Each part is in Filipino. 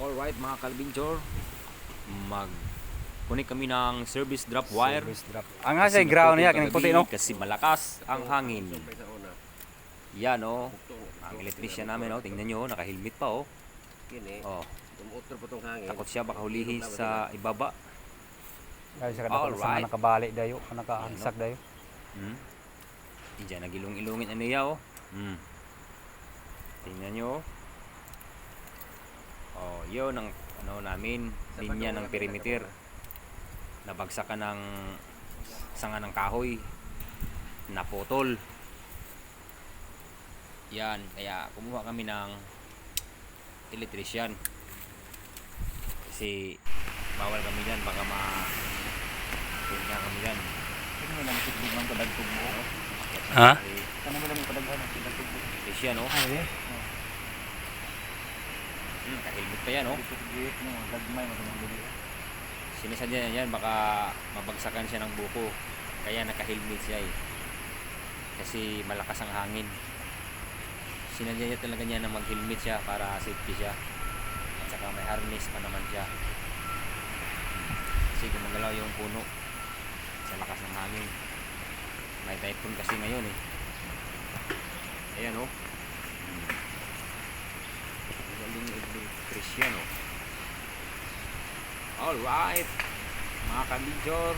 Alright mga kalbinjor, mag-connect kami ng service drop wire. Service drop. Ang nga sa ground niya, kining puti no? Kasi malakas ang hangin. Yan o, ang electrician namin o, tingnan nyo, naka-helmet pa o. Takot siya baka hulihin sa ibaba. Dahil sa kadakot sa mga nakabali dayo, nakahansak dayo. Diyan, nagilong-ilungin ano niya o. Tingnan nyo. Oh, yun ang ano namin, linya ng perimeter. Nabagsakan ng sanga ng kahoy, naputol. Yan, kaya kumuha kami ng electrician. Kasi bawal kami dyan, baka punta kami dyan. Ano mo lang sigbog ng kadagtog mo? Ha? Ano mo lang yung kadaghan ng kadagtog mo? Electrician o. Ay, Naka-helmet pa yan o. Sinasadya niya yan, baka mabagsakan siya ng buko. Kaya naka-helmet siya eh. Kasi malakas ang hangin. Sinadya niya talaga niya na mag-helmet siya para safety siya. At saka may harness pa naman siya. Kasi gumagalaw yung puno sa lakas ng hangin. May typhoon kasi ngayon eh. Ayan o. Galing electrician o. Alright mga kabidyor,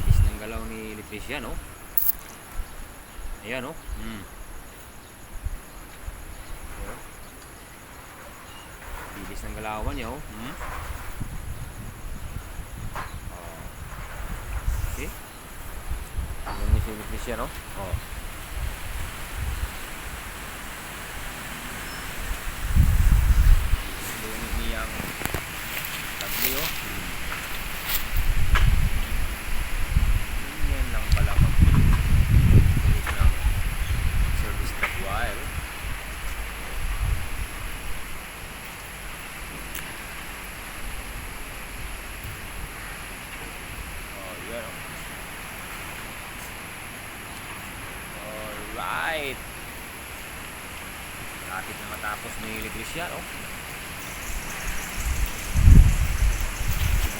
is ng galaw ni electrician o. Ayan o. Bilis ng galawan niya o. Okay. Tingnan niyo si electrician o. Niyang taglio. Yan lang pala mag-connect ng service drop wire. Yan. Alright. Malapit na matapos ni electrician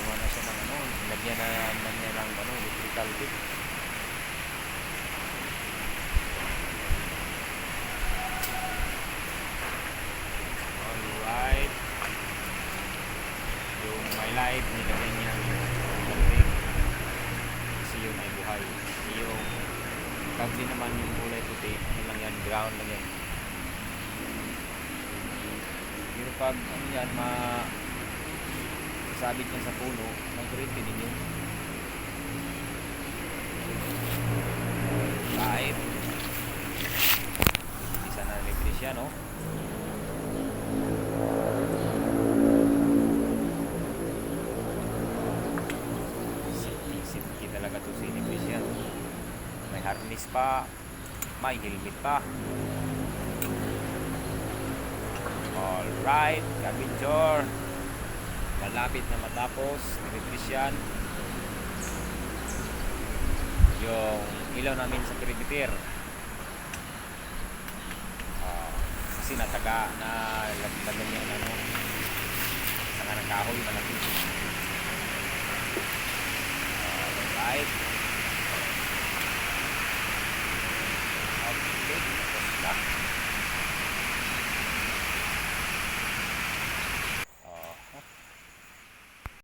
na siya ng ano, nilagyan na niya ng ano, electrical tip. Alright. Yung my light, nilagyan niya ng electrical tip. Kasi yun ay buhay. Yung kagli naman yung kulay puti, ano lang yan, ground lang yan. Pero pag ano yan, sabit yan sa puno, mag-rete ninyo. Kahit isa na electrician no? Safety talaga to si electrician. May harness pa, may helmet pa. Alright, kabidyor, malapit na matapos ng electrician yung ilaw namin sa perimeter. Kasi nataga na lagyan niya ano, sanga ng kahoy malaki. Alright, okay, tapos na.